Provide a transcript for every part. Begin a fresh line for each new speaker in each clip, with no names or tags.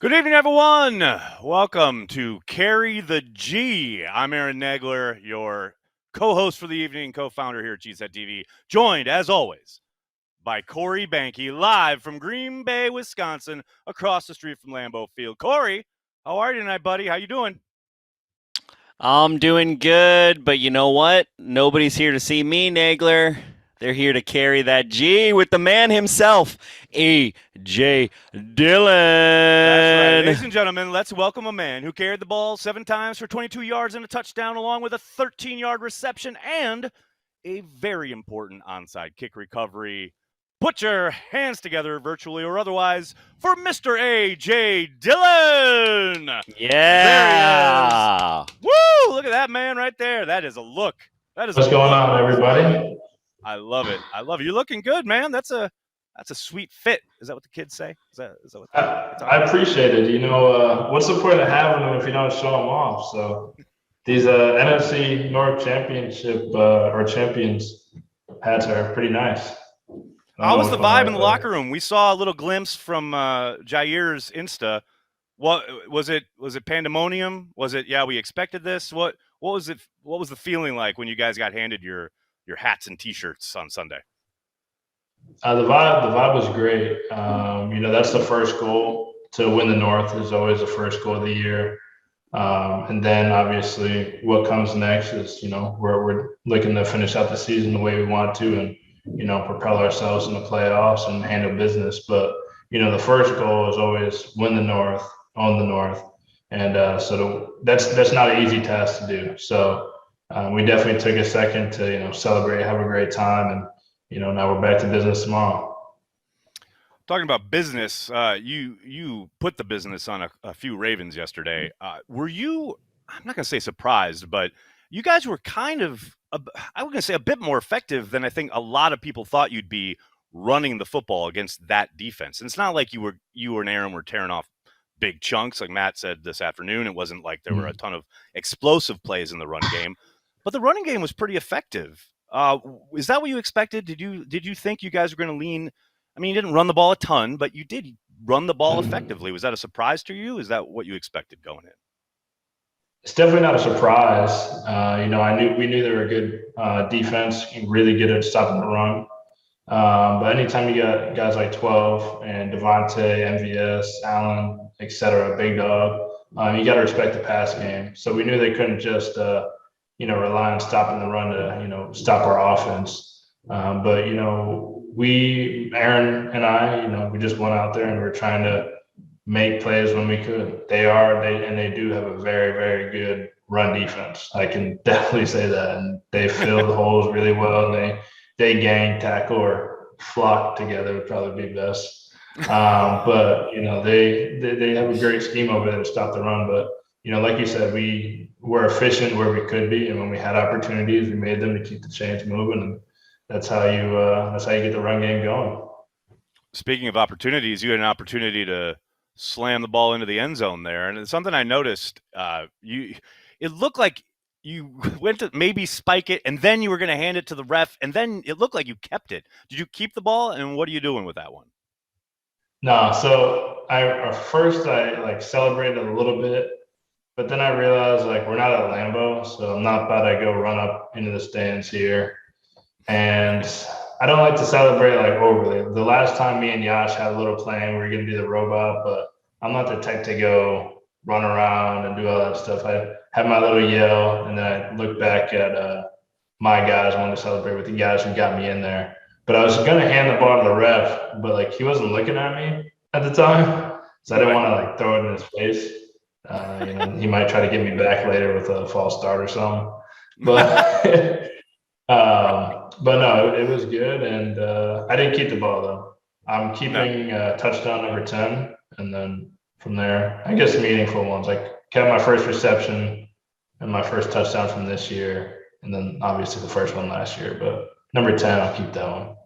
Good evening, everyone. Welcome to Carry the G. I'm Aaron Nagler, your co-host for the evening, co-founder here at CHTV, joined, as always, by Corey Banke, live from Green Bay, Wisconsin, across the street from Lambeau Field. Corey, how are you tonight, buddy? How you doing?
I'm doing good, but you know what? Nobody's here to see me, Nagler. They're here to carry that G with the man himself, A.J.
That's right. Ladies
Dillon.
and gentlemen, let's welcome a man who carried the ball 7 times for 22 yards and a touchdown, along with a 13-yard reception and a very important onside kick recovery. Put your hands together, virtually or otherwise, for Mr. A.J. Dillon. There he is.
Yeah.
Woo! Look at that man right there. That is a look. That is a
What's going
look.
on, everybody?
I love it. I love it. You're looking good, man. That's a sweet fit. Is that what the kids say? Is that what
I appreciate it. What's the point of having them if you don't show them off? So these NFC North Championship or champions hats are pretty nice.
How was the vibe in the locker room? We saw a little glimpse from Jair's Insta. What was it? Was it pandemonium? Was it? Yeah, we expected this. What was it? What was the feeling like when you guys got handed your hats and T-shirts on Sunday?
The vibe was great. That's the first goal to win the North is always the first goal of the year. And then obviously what comes next is, we're looking to finish out the season the way we want to and, propel ourselves in the playoffs and handle business. But, the first goal is always win the North, own the North. And that's not an easy task to do. So we definitely took a second to, celebrate, have a great time. And, now we're back to business tomorrow.
Talking about business, you put the business on a few Ravens yesterday. Were you, I'm not going to say surprised, but you guys were kind of, I was going to say a bit more effective than I think a lot of people thought you'd be running the football against that defense. And it's not like you and Aaron were tearing off big chunks. Like Matt said this afternoon, it wasn't like there were a ton of explosive plays in the run game, but the running game was pretty effective. Is that what you expected? Did you think you guys were going to lean? I mean, you didn't run the ball a ton, but you did run the ball effectively. Was that a surprise to you? Is that what you expected going in?
It's definitely not a surprise. We knew they were a good defense, really good at stopping the run. But anytime you got guys like 12 and Devontae, MVS, Allen, etc., big dog, you got to respect the pass game. So we knew they couldn't just rely on stopping the run to stop our offense. But Aaron and I, we just went out there and we were trying to make plays when we could. They do have a very, very good run defense. I can definitely say that. And they fill the holes really well. And they gang, tackle, or flock together would probably be best. But they have a great scheme over there to stop the run. But like you said, we were efficient where we could be, and when we had opportunities, we made them to keep the chains moving. And that's how you get the run game going.
Speaking of opportunities, you had an opportunity to slam the ball into the end zone there, and it's something I noticed. It looked like you went to maybe spike it, and then you were going to hand it to the ref, and then it looked like you kept it. Did you keep the ball, and what are you doing with that one?
No, so I celebrated a little bit, but then I realized we're not at Lambeau, so I'm not about to go run up into the stands here. And I don't like to celebrate overly. The last time me and Yash had a little plan, we were going to do the robot, but I'm not the type to go run around and do all that stuff. I had my little yell, and then I looked back at my guys, wanted to celebrate with the guys who got me in there. But I was going to hand the ball to the ref, but he wasn't looking at me at the time, so I didn't want to throw it in his face. He might try to get me back later with a false start or something. But but no, it was good, and I didn't keep the ball though. I'm keeping touchdown number 10, and then from there, I guess meaningful ones. I kept my first reception and my first touchdown from this year, and then obviously the first one last year. But number 10, I'll keep that one.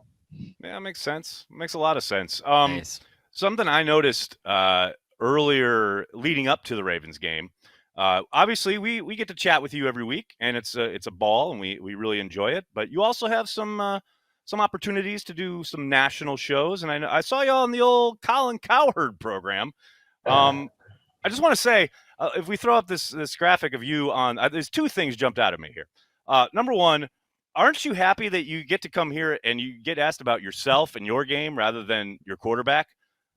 Yeah, makes sense. Makes a lot of sense.
Nice.
Something I noticed earlier leading up to the Ravens game. Obviously, we get to chat with you every week, and it's a ball, and we really enjoy it. But you also have some opportunities to do some national shows, and I saw you on the old Colin Cowherd program. I just want to say, if we throw up this graphic of you on, there's two things jumped out at me here. Number one, aren't you happy that you get to come here and you get asked about yourself and your game rather than your quarterback?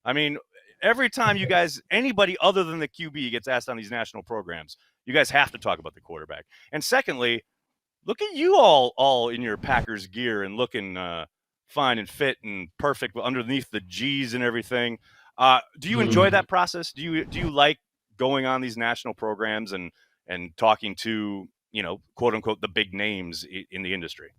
I mean, every time you guys, anybody other than the QB gets asked on these national programs, you guys have to talk about the quarterback. And secondly, look at you all in your Packers gear and looking fine and fit and perfect underneath the G's and everything. Do you enjoy that process? Do you like going on these national programs and talking to, quote unquote, the big names in the industry?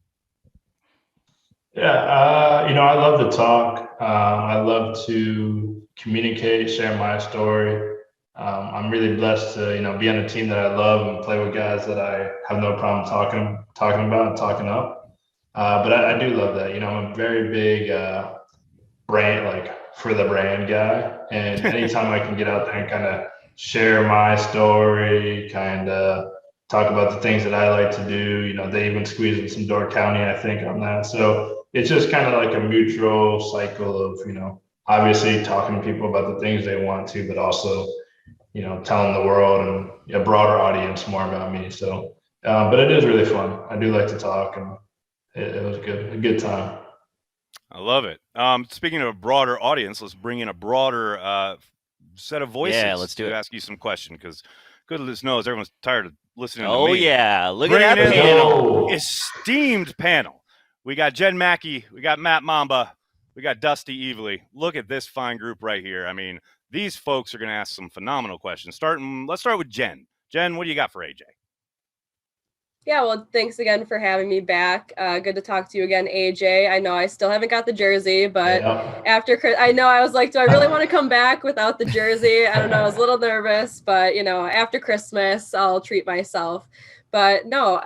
Yeah, I love to talk. I love to communicate, share my story. I'm really blessed to, be on a team that I love and play with guys that I have no problem talking about and talking up. But I do love that. I'm a very big brand, for the brand guy. And anytime I can get out there and kind of share my story, kind of talk about the things that I like to do, they even squeeze in some Door County, I think, on that. So it's just kind of like a mutual cycle of, obviously talking to people about the things they want to, but also, telling the world and a broader audience more about me. So, but it is really fun. I do like to talk, and it was a good time.
I love it. Speaking of a broader audience, let's bring in a broader set of voices.
Yeah, let's do it.
Ask you some questions, because goodness knows everyone's tired of listening to me.
Oh, yeah. Look at that
Bringing in
panel.
an esteemed panel. We got Jen Mackie. We got Matt Mamba. We got Dusty Evely. Look at this fine group right here. I mean, these folks are going to ask some phenomenal questions. Let's start with Jen. Jen, what do you got for AJ?
Yeah, well, thanks again for having me back. Good to talk to you again, AJ. I know I still haven't got the jersey, but after I know I was like, do I really want to come back without the jersey? I don't know. I was a little nervous, but after Christmas, I'll treat myself. But no,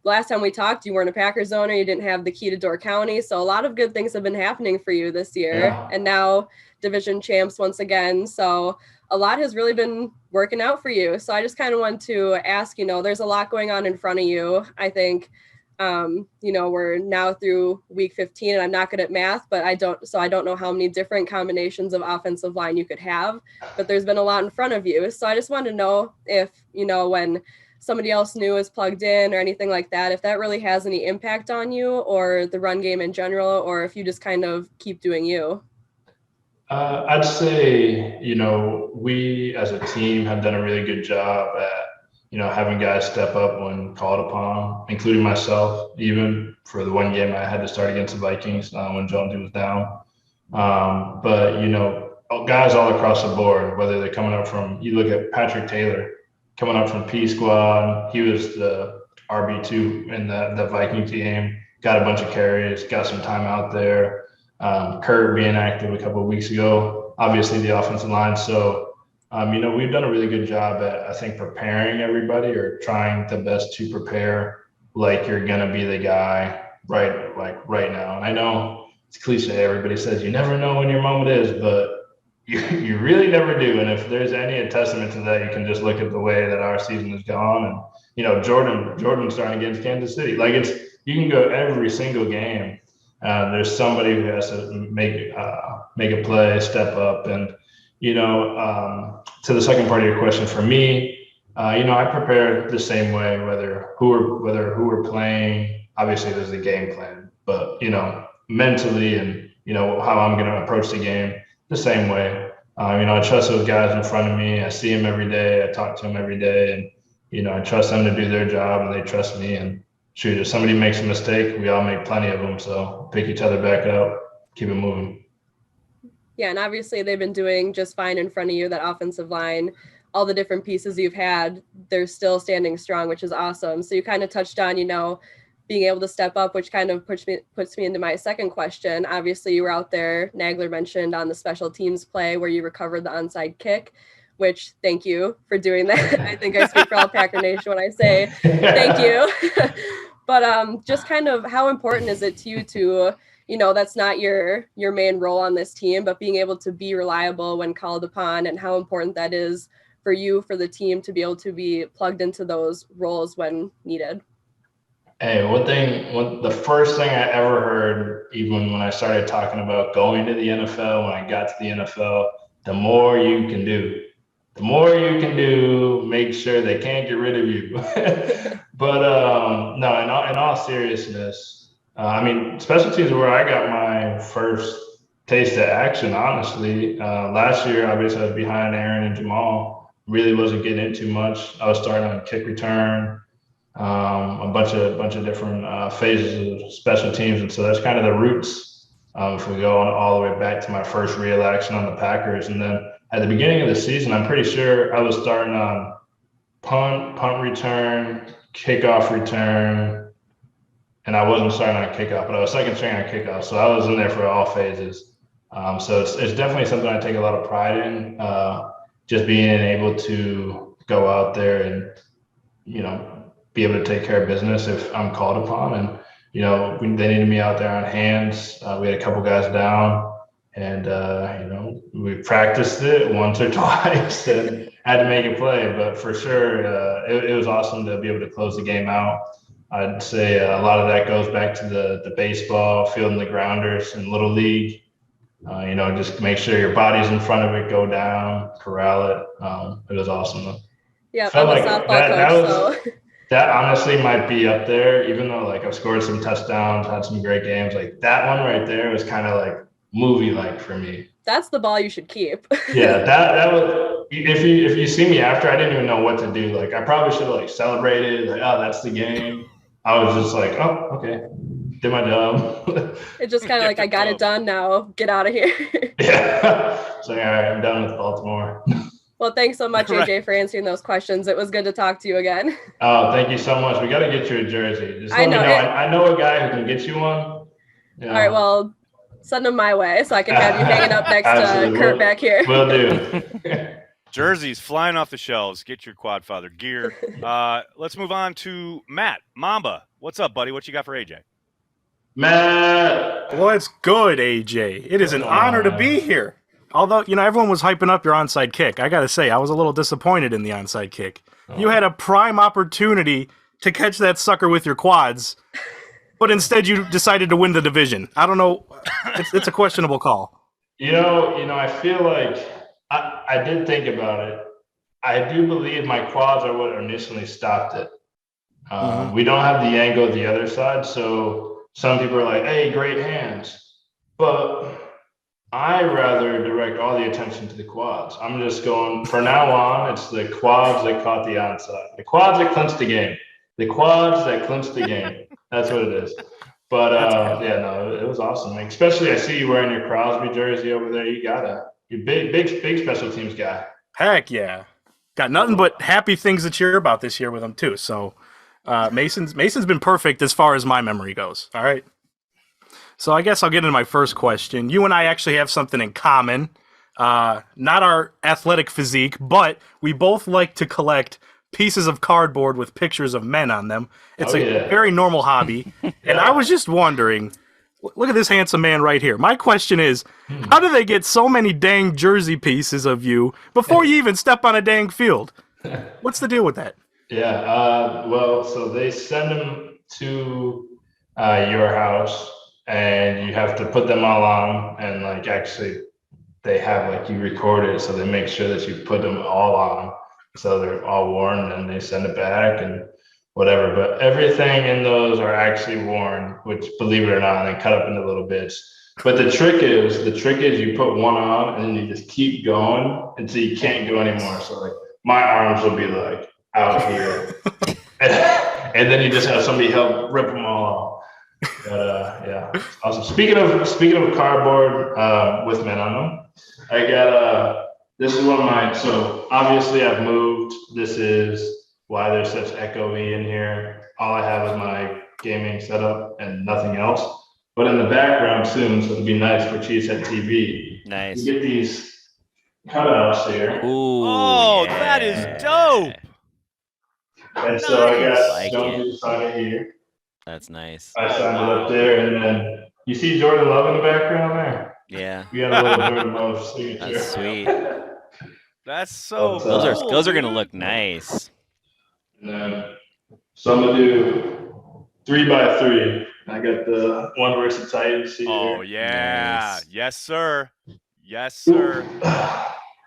last time we talked, you weren't a Packers owner. You didn't have the key to Door County. So a lot of good things have been happening for you this year. Yeah. And now division champs once again. So a lot has really been working out for you. So I just kind of want to ask, there's a lot going on in front of you. I think, we're now through week 15 and I'm not good at math, but I don't know how many different combinations of offensive line you could have, but there's been a lot in front of you. So I just want to know if, when somebody else new is plugged in or anything like that, if that really has any impact on you or the run game in general, or if you just kind of keep doing you.
I'd say, we as a team have done a really good job at, having guys step up when called upon, including myself, even for the one game I had to start against the Vikings when Jonesy was down. But, guys all across the board, whether they're coming up from, you look at Patrick Taylor coming up from P Squad, he was the RB2 in the Viking team, got a bunch of carries, got some time out there. Kurt being active a couple of weeks ago, obviously the offensive line. So, we've done a really good job at, I think, preparing everybody or trying the best to prepare like you're going to be the guy right now. And I know it's cliche. Everybody says you never know when your moment is, but you really never do. And if there's any testament to that, you can just look at the way that our season has gone. And, Jordan starting against Kansas City. You can go every single game. There's somebody who has to make a play, step up. And, to the second part of your question, for me, I prepare the same way, whether who we're playing. Obviously, there's a game plan, but, mentally and, how I'm going to approach the game the same way. I trust those guys in front of me. I see them every day. I talk to them every day. And, I trust them to do their job and they trust me. And shoot, if somebody makes a mistake, we all make plenty of them. So pick each other back up, keep it moving.
Yeah, and obviously they've been doing just fine in front of you, that offensive line, all the different pieces you've had, they're still standing strong, which is awesome. So you kind of touched on, being able to step up, which kind of puts me into my second question. Obviously, you were out there, Nagler mentioned, on the special teams play where you recovered the onside kick, which thank you for doing that. I think I speak for all Packer Nation when I say thank you. But just kind of how important is it to you to, that's not your main role on this team, but being able to be reliable when called upon, and how important that is for you, for the team to be able to be plugged into those roles when needed.
Hey, the first thing I ever heard, even when I started talking about going to the NFL, when I got to the NFL, the more you can do. The more you can do, make sure they can't get rid of you. But no, in all seriousness, I mean, special teams are where I got my first taste of action, honestly. Last year, obviously, I was behind Aaron and Jamal. Really wasn't getting into much. I was starting on kick return, a bunch of different phases of special teams, and so that's kind of the roots. If we go on all the way back to my first real action on the Packers, and then at the beginning of the season, I'm pretty sure I was starting on punt return, kickoff return, and I wasn't starting on kickoff, but I was second string on kickoff, so I was in there for all phases. So it's definitely something I take a lot of pride in, just being able to go out there and, you know, be able to take care of business if I'm called upon. And, you know, they needed me out there on hands. We had a couple guys down, and, you know, we practiced it once or twice and had to make a play. But for sure, it was awesome to be able to close the game out. I'd say a lot of that goes back to the baseball, fielding the grounders in Little League. You know, just make sure your body's in front of it, go down, corral it. It was awesome, though.
Yeah, I'm a softball coach, so.
That honestly might be up there, even though like I've scored some touchdowns, had some great games. Like that one right there was kind of like movie-like for me.
That's the ball you should keep.
Yeah, that was. If you see me after, I didn't even know what to do. Like I probably should have like celebrated. Like, oh, that's the game. I was just like, oh, okay, did my job.
It's just kind of like I got it done. Now get out of here.
Yeah. So all right, I'm done with Baltimore.
Well, thanks so much, AJ, for answering those questions. It was good to talk to you again.
Oh, thank you so much. We got to get you a jersey. Just let me know. I know a guy who can get you one. Yeah.
All right, well, send them my way so I can have you hanging up next to Kurt back here.
Will do.
Jerseys flying off the shelves. Get your Quadfather gear. Let's move on to Matt. Mamba, what's up, buddy? What you got for AJ?
Matt.
What's good, AJ? It is an honor to be here. Although, you know, everyone was hyping up your onside kick. I got to say, I was a little disappointed in the onside kick. Oh. You had a prime opportunity to catch that sucker with your quads, but instead you decided to win the division. I don't know. It's a questionable call.
You know, I feel like I did think about it. I do believe my quads are what initially stopped it. We don't have the angle of the other side, so some people are like, hey, great hands. But I rather direct all the attention to the quads. I'm just going, for now on, it's the quads that caught the onside. The quads that clinched the game. The quads that clinched the game. That's what it is. But, yeah, no, it was awesome. Like, especially I see you wearing your Crosby jersey over there. You're big special teams guy.
Heck yeah. Got nothing but happy things to cheer about this year with him, too. So Mason's been perfect as far as my memory goes. All right. So I guess I'll get into my first question. You and I actually have something in common. Not our athletic physique, but we both like to collect pieces of cardboard with pictures of men on them. It's a very normal hobby. And I was just wondering, look at this handsome man right here. My question is, how do they get so many dang jersey pieces of you before you even step on a dang field? What's the deal with that?
Yeah, well, so they send them to your house. And you have to put them all on, and like actually they have like you record it, so they make sure that you put them all on, so they're all worn, and they send it back and whatever. But everything in those are actually worn, which, believe it or not, they cut up into little bits. But the trick is you put one on and you just keep going until you can't go anymore. So like my arms will be like out here, and then you just have somebody help rip them all off. But yeah, awesome. Speaking of cardboard with men on them, I got this is one of my. So obviously I've moved. This is why there's such echoey in here. All I have is my gaming setup and nothing else. But in the background soon, so it'll be nice for CHTV.
Nice.
You get these cutouts here.
Ooh,
oh,
yeah.
That is dope.
And so I got
like
Jones sign it here.
That's nice.
I signed it up there, and then you see Jordan Love in the background there?
Yeah.
We got a little Jordan Love signature.
That's sweet.
That's so
Those
Those are gonna look nice.
And then, so I'm gonna do 3x3. I got the one where it's tight. See
Oh
here.
yeah.
Nice.
Yes, sir. Yes, sir.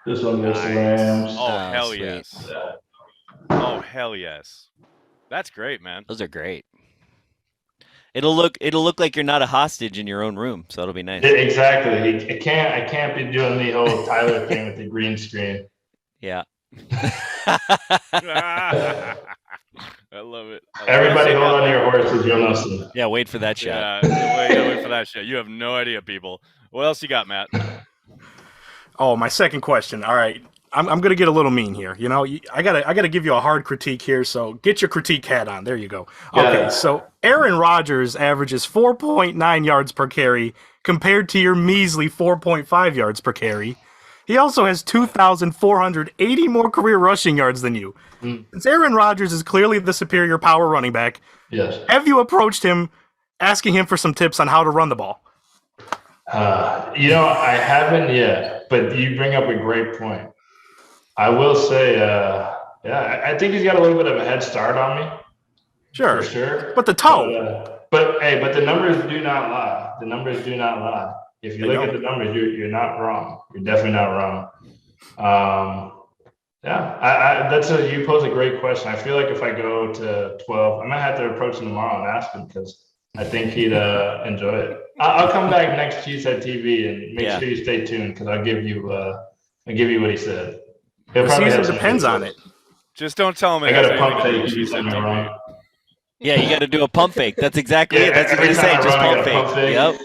This one goes to
Nice.
Rams.
Oh, hell
sweet.
yes. Oh, hell yes. That's great, man.
Those are great. It'll look like you're not a hostage in your own room, so it'll be nice.
Exactly. I can't be doing the whole Tyler thing with the green screen.
Yeah.
I love it.
Everybody hold on to your horses. You'll know soon.
Yeah, wait for that shot.
Yeah, wait for that shit. You have no idea, people. What else you got, Matt?
Oh, my second question. All right. I'm gonna get a little mean here. You know, I gotta give you a hard critique here. So get your critique hat on. There you go. Okay,
Yeah.
so Aaron Rodgers averages 4.9 yards per carry compared to your measly 4.5 yards per carry. He also has 2,480 more career rushing yards than you. Since Aaron Rodgers is clearly the superior power running back,
Yes.
have you approached him, asking him for some tips on how to run the ball?
I haven't yet, but you bring up a great point. I will say, I think he's got a little bit of a head start on me.
Sure.
For sure.
But the toe.
But the numbers do not lie. The numbers do not lie. If you
They
look at the numbers, you're not wrong. You're definitely not wrong. You pose a great question. I feel like if I go to 12, I might have to approach him tomorrow and ask him because I think he'd enjoy it. I'll come back next CHTV and make sure you stay tuned because I'll give you what he said.
The season depends on it.
Just don't tell him.
I got a pump fake. You said me wrong.
Yeah, you got to do a pump fake. That's exactly it. That's what
every
you're saying.
time I
Just
run, I
pump
gotta pump
fake.
fake.
Yep.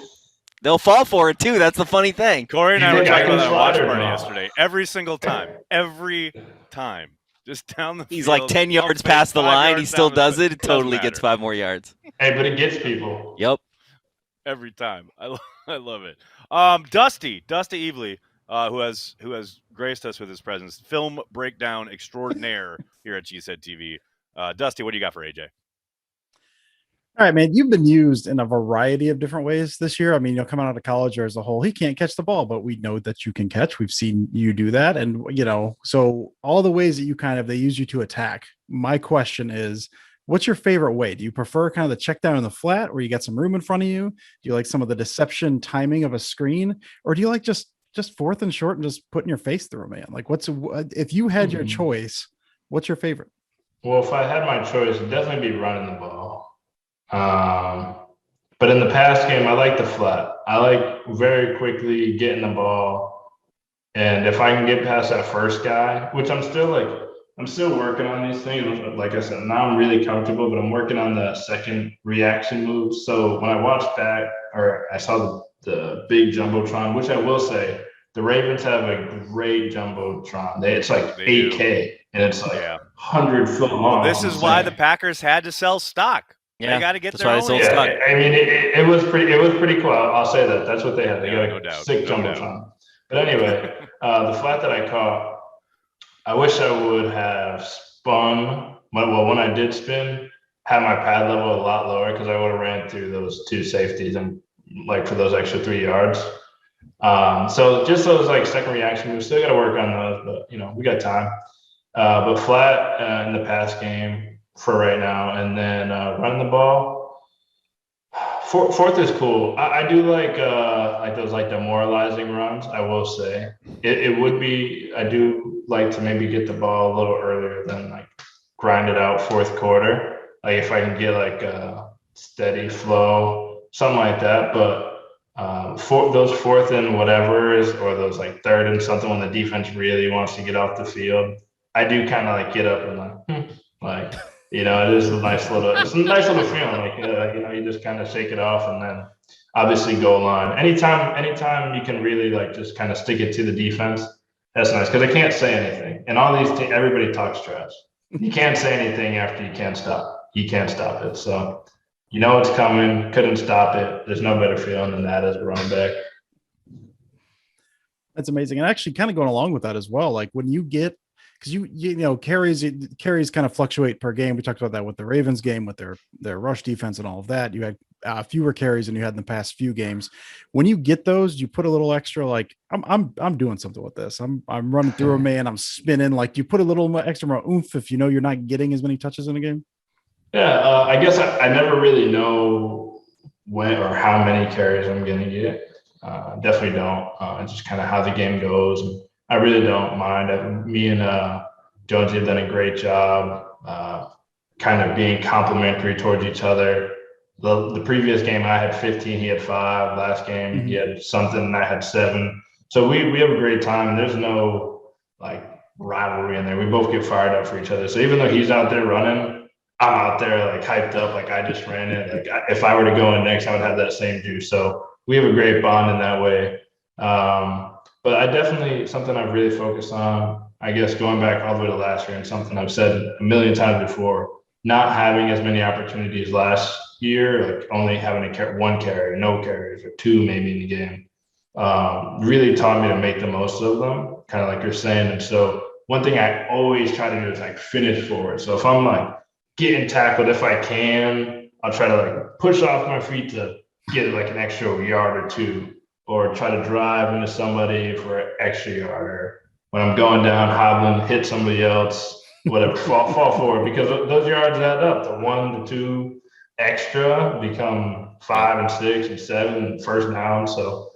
They'll fall for it too. That's the funny thing.
Corey and I
You
were
think I
talking
can
about that watch
slide or
party
not?
yesterday. Every single time. Every time. Just down the
He's
field.
like 10
pump
yards
fake,
past the
5
line.
yards
He still
down the
does
field.
it. It totally
Doesn't
gets
matter.
5 more yards.
Hey, but it gets people.
Yep.
Every time. I love it. Dusty Evely, who has graced us with his presence. Film breakdown extraordinaire here at CHTV. Dusty, what do you got for AJ?
All right, man. You've been used in a variety of different ways this year. I mean, coming out of college or as a whole, he can't catch the ball, but we know that you can catch. We've seen you do that. And, so all the ways that they use you to attack. My question is, what's your favorite way? Do you prefer kind of the check down in the flat where you got some room in front of you? Do you like some of the deception timing of a screen? Or do you like just fourth and short and just putting your face through a man? Like if you had your choice, what's your favorite?
Well, if I had my choice, it'd definitely be running the ball. But in the past game, I like the flat. I like very quickly getting the ball. And if I can get past that first guy, which I'm still working on these things. Like I said, now I'm really comfortable, but I'm working on the second reaction moves. So when I watched back, or I saw the big Jumbotron, which I will say, the Ravens have a great Jumbotron. It's like 8K, and it's like 100 foot long.
Well, this is why the Packers had to sell stock.
Yeah,
they got to get
that's
their
why
own.
they sold stock.
I mean, it was pretty cool. I'll say that. That's what they had. They got
no
a
doubt,
sick
no
Jumbotron.
doubt.
But anyway, the flat that I caught, I wish I would have spun. Well, when I did spin, had my pad level a lot lower because I would have ran through those two safeties and like for those extra 3 yards. So just those like second reaction moves, still got to work on those, but we got time. But flat in the pass game for right now, and then running the ball. Fourth is cool. I do like those like demoralizing runs. I will say it would be. I do like to maybe get the ball a little earlier than like grind it out fourth quarter. Like if I can get like a steady flow, something like that. But for those fourth and whatever's, or those like third and something when the defense really wants to get off the field, I do kind of like get up and like. It is a nice little feeling. Like, you just kind of shake it off and then obviously goal line. Anytime you can really like just kind of stick it to the defense, that's nice because I can't say anything. And all these everybody talks trash. You can't say anything after you can't stop. You can't stop it. So it's coming. Couldn't stop it. There's no better feeling than that as a running back.
That's amazing. And actually kind of going along with that as well. Like when you get, because carries kind of fluctuate per game. We talked about that with the Ravens game, with their rush defense and all of that. You had fewer carries than you had in the past few games. When you get those, you put a little extra. Like I'm doing something with this. I'm running through a man. I'm spinning. Like you put a little extra more oomph if you're not getting as many touches in a game.
Yeah, I guess I never really know when or how many carries I'm going to get. Definitely don't. It's just kind of how the game goes. And I really don't mind. Me and Jonesy have done a great job kind of being complimentary towards each other. The previous game, I had 15, he had 5. Last game, he had something, and I had 7. So we have a great time, and there's no like rivalry in there. We both get fired up for each other. So even though he's out there running, I'm out there like hyped up, like I just ran it. Like if I were to go in next, I would have that same juice. So we have a great bond in that way. But I definitely, something I've really focused on, I guess going back all the way to last year, and something I've said a million times before, not having as many opportunities last year, like only having one carry, no carries, or 2 maybe in the game, really taught me to make the most of them, kind of like you're saying. And so one thing I always try to do is like finish forward. So if I'm like getting tackled, if I can, I'll try to like push off my feet to get like an extra yard or 2, or try to drive into somebody for an extra yard, or when I'm going down, hobbling, hit somebody else, whatever, fall forward, because those yards add up. The 1 to 2 extra become 5 and 6 and 7 first down. So,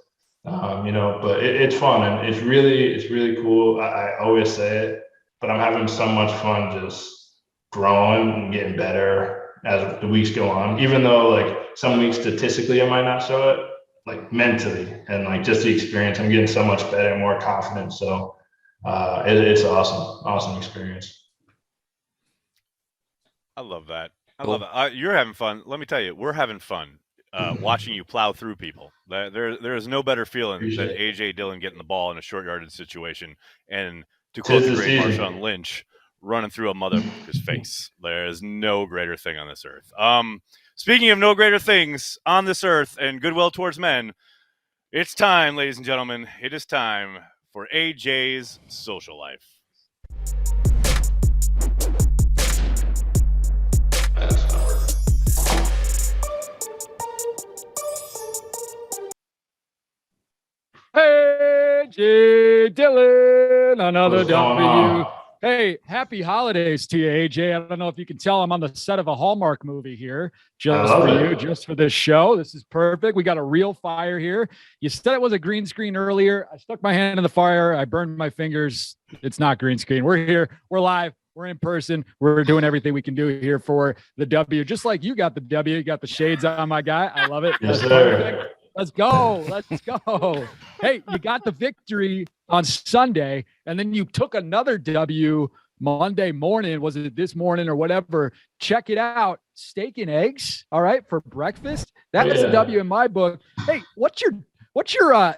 but it's fun, and it's really cool. I always say it, but I'm having so much fun just growing and getting better as the weeks go on, even though like some weeks statistically I might not show it, like mentally and like just the experience, I'm getting so much better and more confident. So it's awesome experience.
I love that. I love it. You're having fun. Let me tell you, we're having fun watching you plow through people. There is no better feeling than AJ Dillon getting the ball in a short yardage situation, and to quote the great Marshawn Lynch, running through a motherfucker's face. There is no greater thing on this earth. Speaking of no greater things on this earth and goodwill towards men, it's time, ladies and gentlemen. It is time for AJ's social life.
Hey, J. Dillon, another W. Hey, happy holidays to you, AJ. I don't know if you can tell I'm on the set of a Hallmark movie here, just for you, just for this show. This is perfect. We got a real fire here. You said it was a green screen earlier. I stuck my hand in the fire. I burned my fingers. It's not green screen. We're here. We're live. We're in person. We're doing everything we can do here for the W. Just like you got the W. You got the shades on, my guy. I love it.
Yes, sir.
Let's go. Let's go. Hey, you got the victory on Sunday, and then you took another W Monday morning. Was it this morning or whatever? Check it out. Steak and eggs, all right, for breakfast. That's a W in my book. Hey, what's your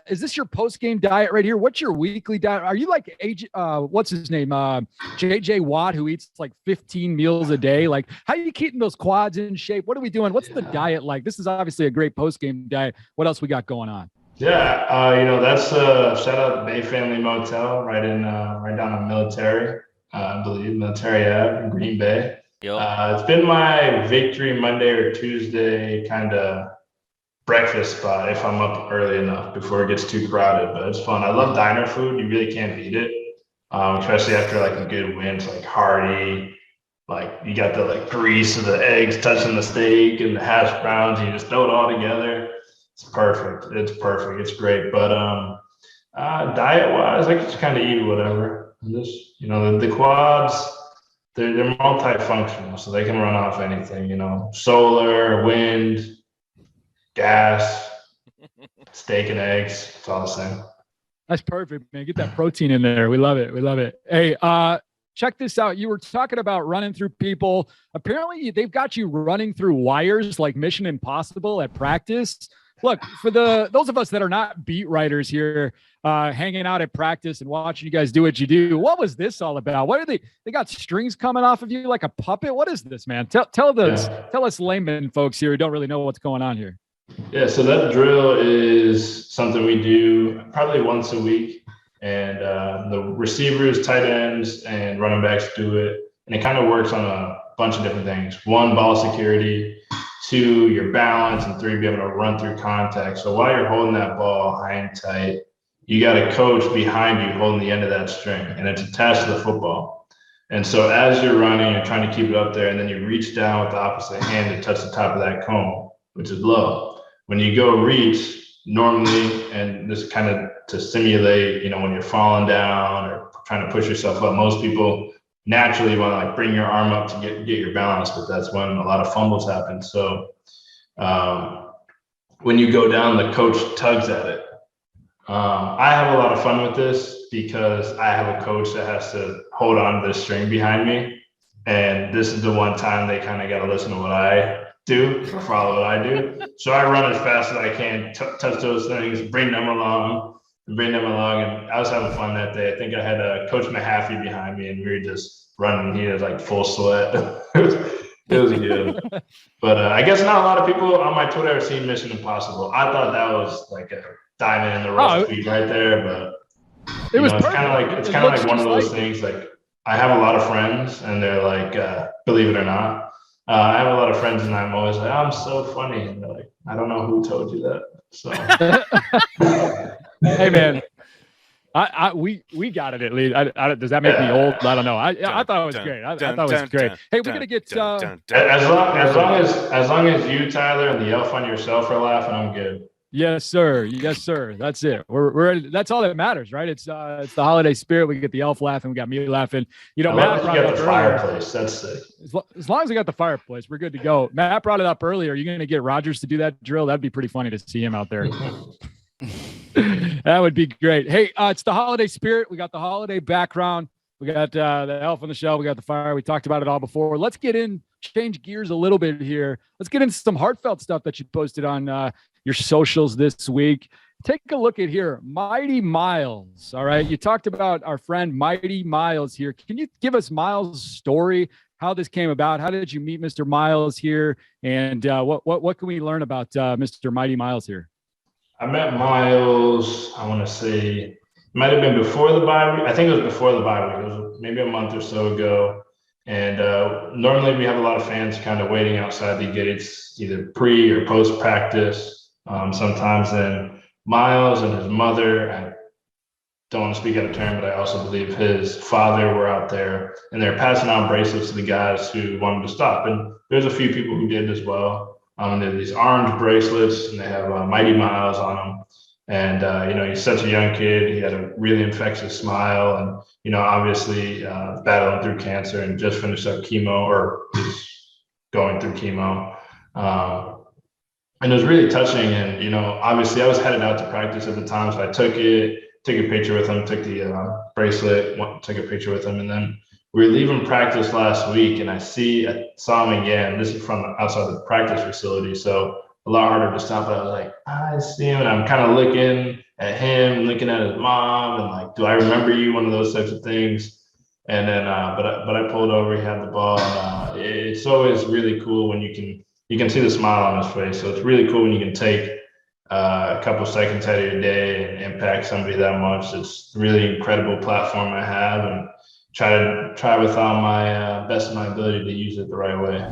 is this your post-game diet right here? What's your weekly diet? Are you like what's his name? JJ Watt, who eats like 15 meals a day. Like, how are you keeping those quads in shape? What are we doing? What's the diet like? This is obviously a great post-game diet. What else we got going on?
Yeah, that's shout out Bay Family Motel right down on Military, I believe, Military Ave in Green Bay. It's been my victory Monday or Tuesday kind of breakfast spot if I'm up early enough before it gets too crowded, but it's fun. I love diner food. You really can't beat it, especially after like a good win. It's like hearty, like you got the like grease of the eggs touching the steak and the hash browns, and you just throw it all together. It's perfect. It's great. But diet wise, I just kind of eat whatever. Just the quads, they're multifunctional, so they can run off anything. Solar, wind, gas, steak and eggs. It's all the same.
That's perfect, man. Get that protein in there. We love it. Hey, check this out. You were talking about running through people. Apparently, they've got you running through wires like Mission Impossible at practice. Look, for those of us that are not beat writers here, hanging out at practice and watching you guys do what you do, what was this all about? What are they got strings coming off of you like a puppet? What is this, man? Tell us layman folks here who don't really know what's going on here.
Yeah, so that drill is something we do probably once a week, and the receivers, tight ends, and running backs do it, and it kind of works on a bunch of different things. 1, ball security. 2, your balance, and 3, be able to run through contact. So while you're holding that ball high and tight, you got a coach behind you holding the end of that string, and it's attached to the football. And so as you're running, you're trying to keep it up there, and then you reach down with the opposite hand to touch the top of that cone, which is low. When you go reach, normally, and this kind of to simulate, when you're falling down or trying to push yourself up, most people naturally want to like bring your arm up to get your balance, but that's when a lot of fumbles happen. So when you go down, the coach tugs at it. I have a lot of fun with this because I have a coach that has to hold on to the string behind me. And this is the one time they kind of got to listen to what I do or follow what I do. So I run as fast as I can, touch those things, bring them along. And I was having fun that day. I think I had Coach Mahaffey behind me, and we were just running. He was like full sweat. It was good. But I guess not a lot of people on my Twitter have seen Mission Impossible. I thought that was like a diamond in the rough tweet right there. But it's kind of like one of those things. Like, I have a lot of friends, and they're like, believe it or not, I have a lot of friends, and I'm always like, I'm so funny, and they're like, I don't know who told you that. So,
hey man, we got it at least. Does that make me old? I don't know. I thought it was great. I thought it was great. Hey, we're gonna get
as long as you, Tyler, and the elf on yourself are laughing, I'm good.
Yes, sir. Yes, sir. That's it. We're that's all that matters, right? It's the holiday spirit. We get the elf laughing. We got me laughing. Matt brought it up earlier.
Fireplace. That's sick.
As long as we got the fireplace, we're good to go. Matt brought it up earlier. Are you going to get Rogers to do that drill? That'd be pretty funny to see him out there. That would be great. Hey, it's the holiday spirit. We got the holiday background. We got the elf on the shelf. We got the fire. We talked about it all before. Let's change gears a little bit here. Let's get into some heartfelt stuff that you posted on your socials this week. Take a look at here. Mighty Miles. All right. You talked about our friend Mighty Miles here. Can you give us Miles' story, how this came about? How did you meet Mr. Miles here? And what can we learn about Mr. Mighty Miles here?
I met Miles, I want to say, it might have been before the bye week. I think it was before the bye week. It was maybe a month or so ago. And normally we have a lot of fans kind of waiting outside the gates, either pre or post practice. Sometimes then Miles and his mother, I don't want to speak out of turn, but I also believe his father were out there, and they're passing out bracelets to the guys who wanted to stop. And there's a few people who did as well. They're these orange bracelets, and they have Mighty Miles on them. And, he's such a young kid. He had a really infectious smile, and, obviously battling through cancer and just finished up chemo, or is going through chemo. And it was really touching. And, obviously I was headed out to practice at the time, so I took a picture with him, took the bracelet, took a picture with him. And then we were leaving practice last week, and I saw him again. This is from outside the practice facility, so a lot harder to stop. But I was like, I see him, and I'm kind of looking at him, looking at his mom, and like, do I remember you? One of those types of things. And then, but I pulled over. He had the ball. And, it's always really cool when you can see the smile on his face. So it's really cool when you can take a couple seconds out of your day and impact somebody that much. It's a really incredible platform I have, and try with all my best of my ability to use it the right way.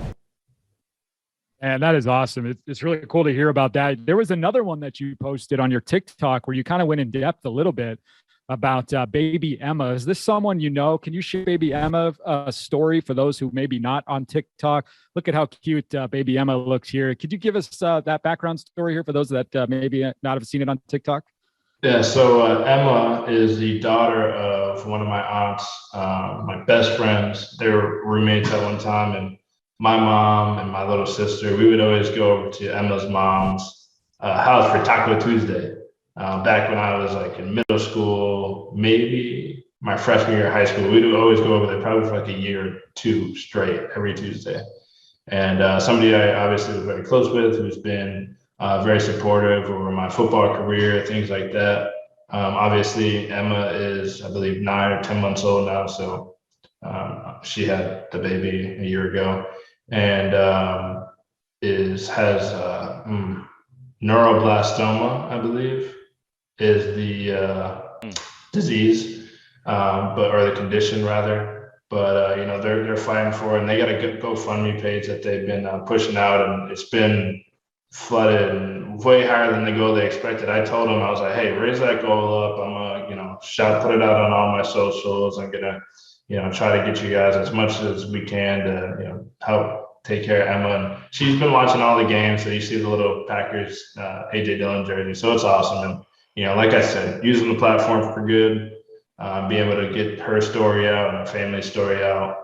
And that is awesome. It's really cool to hear about that. There was another one that you posted on your TikTok where you kind of went in depth a little bit about baby Emma. Is this someone you know? Can you share baby Emma a story for those who maybe not on TikTok? Look at how cute baby Emma looks here. Could you give us that background story here for those that maybe not have seen it on TikTok?
Yeah, so Emma is the daughter of one of my aunts, my best friends. They were roommates at one time, and my mom and my little sister, we would always go over to Emma's mom's house for Taco Tuesday. Back when I was like in middle school, maybe my freshman year of high school, we would always go over there probably for like a year or two straight every Tuesday. And somebody I obviously was very close with, who's been very supportive over my football career, things like that. Obviously, Emma is, I believe, 9 or 10 months old now. So she had the baby a year ago, and has neuroblastoma, I believe, is the disease, or the condition rather. But they're fighting for it, and they got a good GoFundMe page that they've been pushing out, and it's been flooded and way higher than the goal they expected. I told them, I was like, hey, raise that goal up. I'm gonna put it out on all my socials. I'm gonna try to get you guys as much as we can to help take care of Emma. And she's been watching all the games, so you see the little Packers AJ Dillon jersey. So it's awesome. And, you know, like I said, using the platform for good, being able to get her story out and her family story out.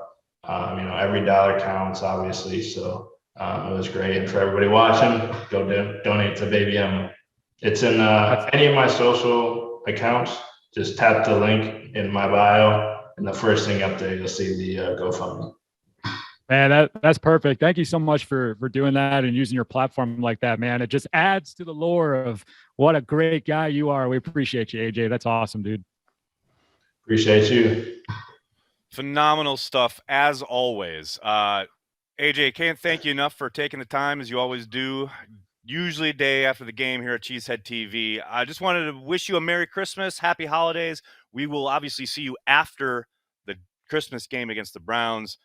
You know, every dollar counts, obviously. So it was great. And for everybody watching, go donate to Baby Emma. It's in any of my social accounts. Just tap the link in my bio, and the first thing up there, you'll see the GoFundMe.
Man, that's perfect. Thank you so much for doing that and using your platform like that, man. It just adds to the lore of what a great guy you are. We appreciate you, AJ. That's awesome, dude.
Appreciate you.
Phenomenal stuff as always. AJ, can't thank you enough for taking the time as you always do. Usually a day after the game here at Cheesehead TV. I just wanted to wish you a Merry Christmas, Happy Holidays. We will obviously see you after the Christmas game against the Browns.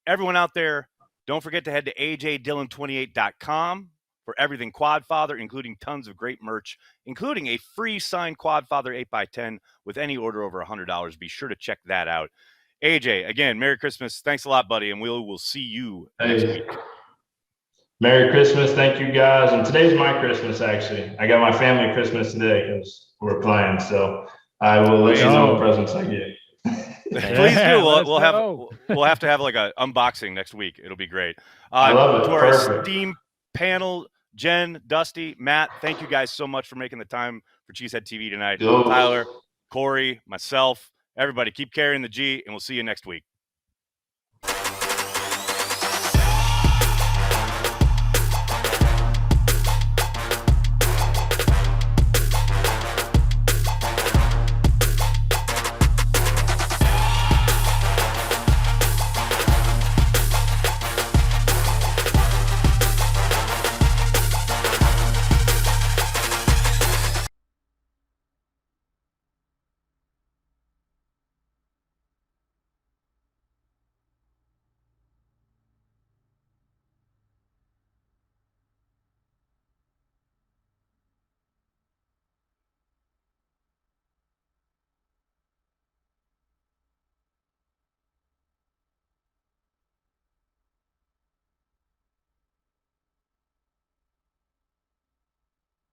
Everyone out there, don't forget to head to ajdillon28.com for everything Quadfather, including tons of great merch, including a free signed Quadfather 8x10 with any order over $100. Be sure to check that out. AJ, again, Merry Christmas. Thanks a lot, buddy, and we'll see you next week.
Merry Christmas. Thank you, guys. And today's my Christmas, actually. I got my family Christmas today because we're playing. So I will let you know what presents I get.
Please do. We'll have to have like a unboxing next week. It'll be great.
I love it.
To our
Perfect.
esteemed panel, Jen, Dusty, Matt, thank you guys so much for making the time for Cheesehead TV tonight.
Yo.
Tyler, Corey, myself, everybody, keep carrying the G, and we'll see you next week.